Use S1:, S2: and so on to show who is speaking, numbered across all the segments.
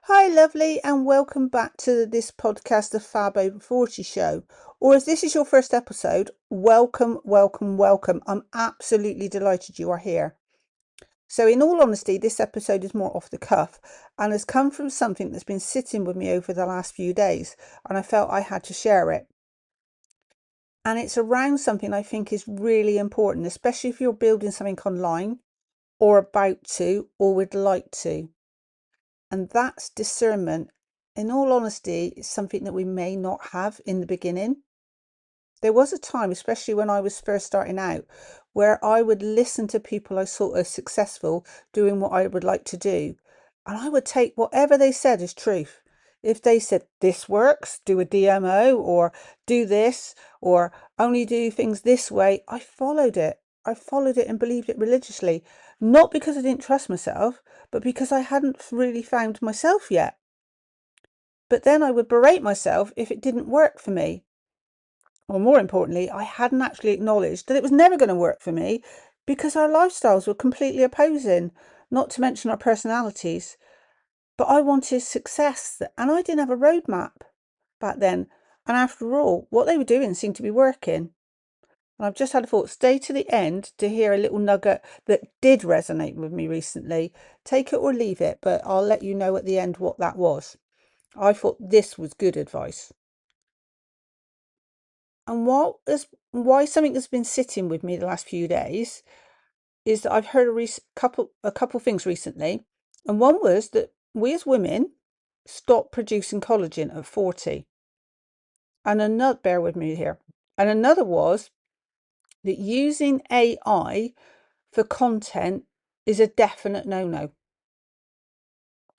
S1: Hi, lovely, and welcome back to this podcast, the Fab Over 40 show. Or if this is your first episode, welcome, welcome, welcome. I'm absolutely delighted you are here. So, in all honesty, this episode is more off the cuff and has come from something that's been sitting with me over the last few days, and I felt I had to share it. And it's around something I think is really important, especially if you're building something online or about to or would like to. And that's discernment. In all honesty, it's something that we may not have in the beginning. There was a time, especially when I was first starting out, where I would listen to people I saw as successful doing what I would like to do, and I would take whatever they said as truth. If they said this works, do a DMO, or do this, or only do things this way, I followed it. I followed it and believed it religiously, not because I didn't trust myself, but because I hadn't really found myself yet. But then I would berate myself if it didn't work for me. Or more importantly, I hadn't actually acknowledged that it was never going to work for me because our lifestyles were completely opposing, not to mention our personalities. But I wanted success and I didn't have a roadmap back then. And after all, what they were doing seemed to be working. And I've just had a thought, stay to the end to hear a little nugget that did resonate with me recently. Take it or leave it, but I'll let you know at the end what that was. I thought this was good advice. And why something that's been sitting with me the last few days is that I've heard a couple things recently, and one was that we as women stop producing collagen at 40. And another, bear with me here, and another was that using AI for content is a definite no-no.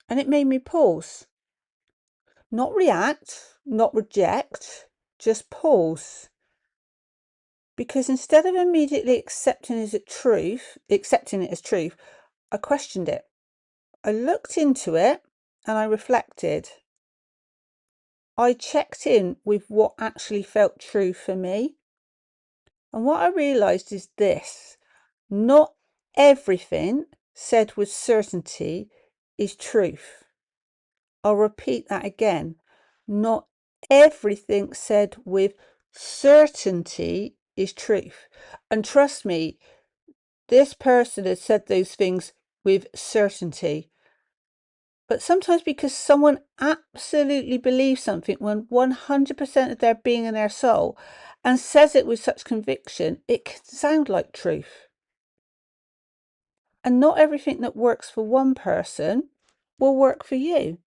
S1: And it made me pause. Not react, not reject, just pause. Because instead of immediately accepting it as truth, I questioned it. I looked into it and I reflected. I checked in with what actually felt true for me. And what I realised is this: not everything said with certainty is truth. I'll repeat that again. Not everything said with certainty is truth. And trust me, this person has said those things with certainty. But sometimes because someone absolutely believes something when 100% of their being and their soul and says it with such conviction, it can sound like truth. And not everything that works for one person will work for you.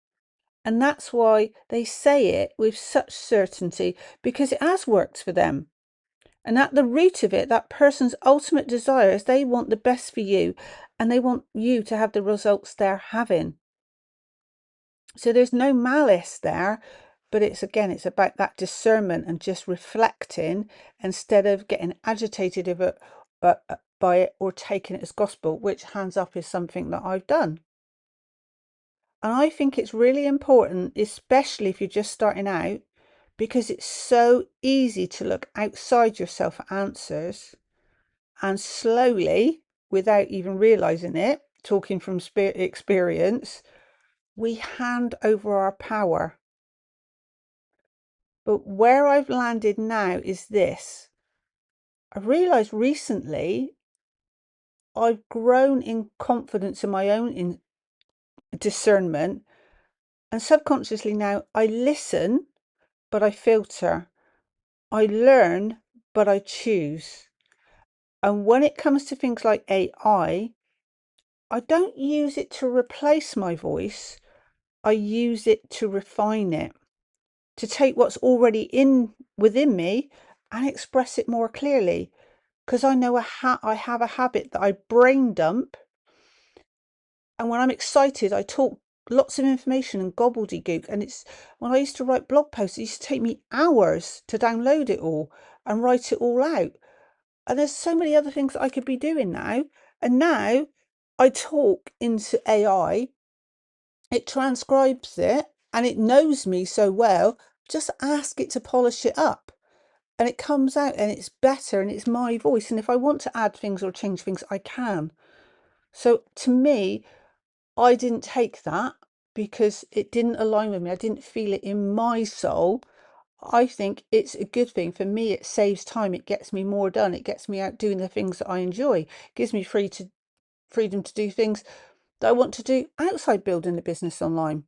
S1: And that's why they say it with such certainty, because it has worked for them. And at the root of it, that person's ultimate desire is they want the best for you and they want you to have the results they're having. So there's no malice there, but it's about that discernment and just reflecting instead of getting agitated by it or taking it as gospel, which hands up is something that I've done. And I think it's really important, especially if you're just starting out, because it's so easy to look outside yourself for answers and slowly, without even realizing it, talking from experience, we hand over our power. But where I've landed now is this. I've realized recently I've grown in confidence in my own discernment, and subconsciously now I listen, but I filter. I learn, but I choose. And when it comes to things like AI, I don't use it to replace my voice. I use it to refine it, to take what's already within me and express it more clearly. Because I know I have a habit that I brain dump, and when I'm excited, I talk lots of information and gobbledygook. And it's when I used to write blog posts, it used to take me hours to download it all and write it all out. And there's so many other things that I could be doing now. And now I talk into AI, it transcribes it, and it knows me so well. Just ask it to polish it up. And it comes out and it's better and it's my voice. And if I want to add things or change things, I can. So to me, I didn't take that because it didn't align with me. I didn't feel it in my soul. I think it's a good thing. For me, it saves time. It gets me more done. It gets me out doing the things that I enjoy. It gives me freedom to do things that I want to do outside building the business online.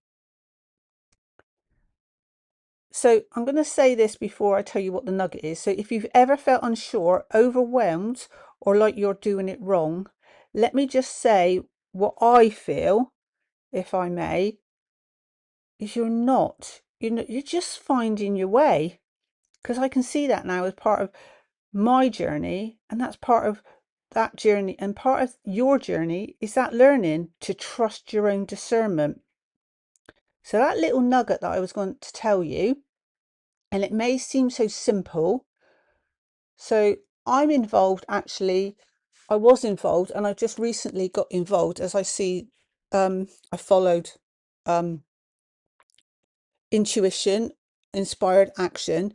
S1: So I'm going to say this before I tell you what the nugget is. So if you've ever felt unsure, overwhelmed, or like you're doing it wrong, let me just say what I feel, if I may, is you're not. You're just finding your way. Because I can see that now as part of my journey, and that's part of that journey, and part of your journey is that learning to trust your own discernment. So that little nugget that I was going to tell you, and it may seem so simple. So I'm involved, actually. I was involved, and I just recently got involved as I see. I followed intuition, inspired action,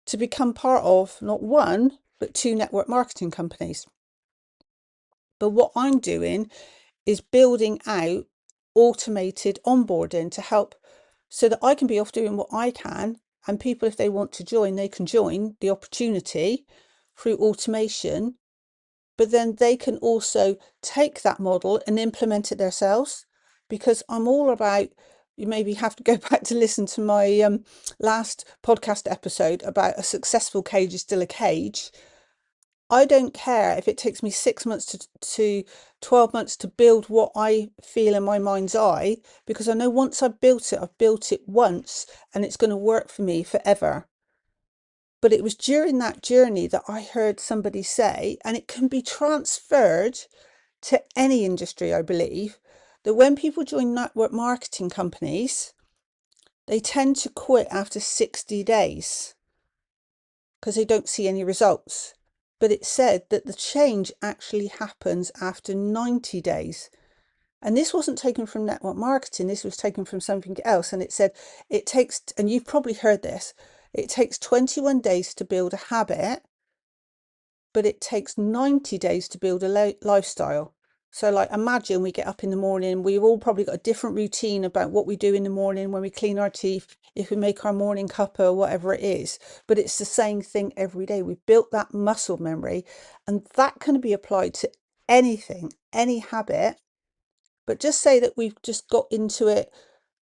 S1: to become part of not one but two network marketing companies. But what I'm doing is building out automated onboarding to help, so that I can be off doing what I can, and people, if they want to join, they can join the opportunity through automation. But then they can also take that model and implement it themselves, because I'm all about, you maybe have to go back to listen to my last podcast episode about a successful cage is still a cage. I don't care if it takes me 6 months to 12 months to build what I feel in my mind's eye, because I know once I've built it once, and it's going to work for me forever. But it was during that journey that I heard somebody say, and it can be transferred to any industry, I believe, that when people join network marketing companies, they tend to quit after 60 days because they don't see any results. But it said that the change actually happens after 90 days. And this wasn't taken from network marketing, this was taken from something else. And it said it takes, and you've probably heard this, it takes 21 days to build a habit, but it takes 90 days to build a lifestyle. So like, imagine we get up in the morning, we've all probably got a different routine about what we do in the morning, when we clean our teeth, if we make our morning cuppa, or whatever it is, but it's the same thing every day. We've built that muscle memory, and that can be applied to anything, any habit. But just say that we've just got into it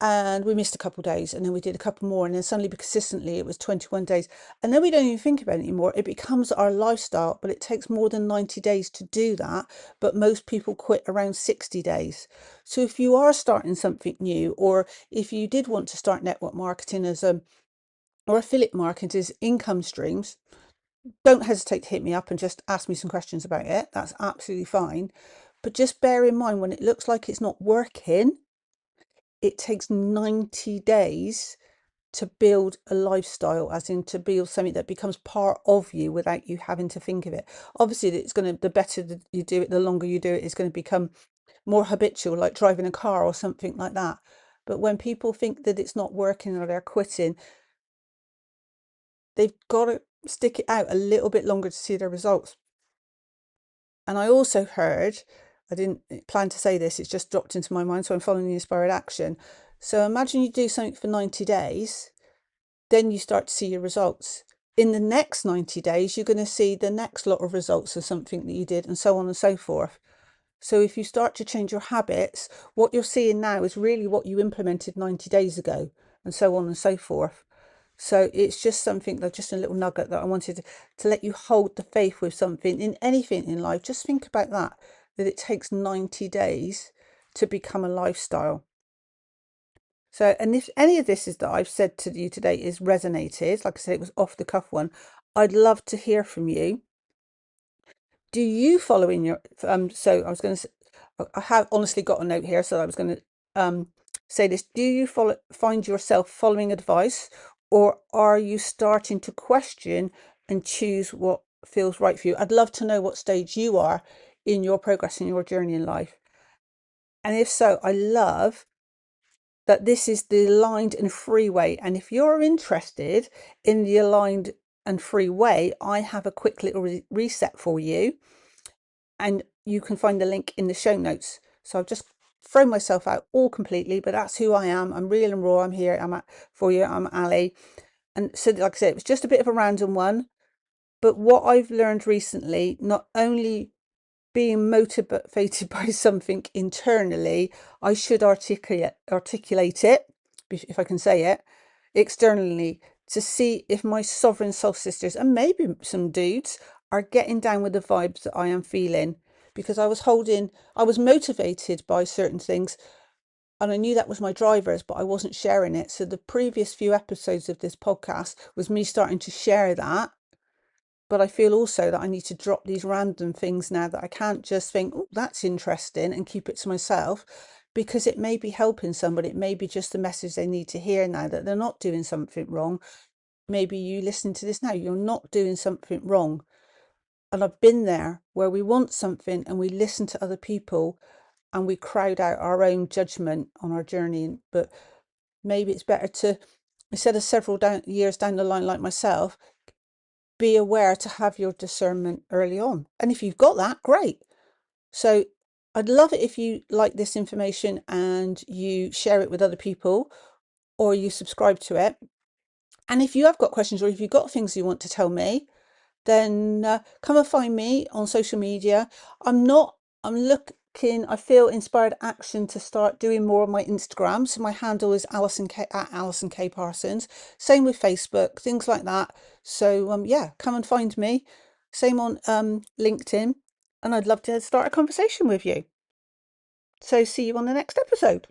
S1: and we missed a couple of days, and then we did a couple more, and then suddenly consistently it was 21 days, and then we don't even think about it anymore. It becomes our lifestyle, but it takes more than 90 days to do that. But most people quit around 60 days. So if you are starting something new, or if you did want to start network marketing as or affiliate marketing as income streams, don't hesitate to hit me up and just ask me some questions about it. That's absolutely fine. But just bear in mind, when it looks like it's not working, it takes 90 days to build a lifestyle, as in to build something that becomes part of you without you having to think of it. Obviously, it's going to, the better that you do it, the longer you do it, it's going to become more habitual, like driving a car or something like that. But when people think that it's not working or they're quitting, they've got to stick it out a little bit longer to see their results. And I also heard, I didn't plan to say this, it's just dropped into my mind, so I'm following the inspired action. So imagine you do something for 90 days, then you start to see your results. In the next 90 days, you're going to see the next lot of results of something that you did, and so on and so forth. So if you start to change your habits, what you're seeing now is really what you implemented 90 days ago, and so on and so forth. So it's just something that, just a little nugget that I wanted to let you hold the faith with something, in anything in life. Just think about that it takes 90 days to become a lifestyle. So, and if any of this is that I've said to you today is resonated, like I said, it was off the cuff one, I'd love to hear from you. Do you follow in your, so I was going to, I have honestly got a note here, so I was going to say this. Do you find yourself following advice, or are you starting to question and choose what feels right for you? I'd love to know what stage you are in your progress, in your journey in life. And if so, I love that this is the aligned and free way. And if you're interested in the aligned and free way, I have a quick little reset for you, and you can find the link in the show notes. So I've just throw myself out all completely, but that's who I am. I'm real and raw. I'm here. For you. I'm Ali. And so, like I said, it was just a bit of a random one. But what I've learned recently, not only being motivated by something internally, I should articulate it, if I can say it, externally, to see if my sovereign soul sisters and maybe some dudes are getting down with the vibes that I am feeling. Because I was motivated by certain things, and I knew that was my drivers, but I wasn't sharing it. So the previous few episodes of this podcast was me starting to share that. But I feel also that I need to drop these random things now, that I can't just think, oh, that's interesting, and keep it to myself, because it may be helping somebody. It may be just the message they need to hear now, that they're not doing something wrong. Maybe you listen to this now, you're not doing something wrong. And I've been there, where we want something and we listen to other people and we crowd out our own judgment on our journey. But maybe it's better to, instead of several years down the line like myself, be aware to have your discernment early on. And if you've got that, great. So I'd love it if you like this information and you share it with other people, or you subscribe to it. And if you have got questions, or if you've got things you want to tell me, then come and find me on social media. I'm looking, I feel inspired action to start doing more on my Instagram. So my handle is Alison K Parsons. Same with Facebook, things like that. So yeah, come and find me. Same on LinkedIn, and I'd love to start a conversation with you. So see you on the next episode.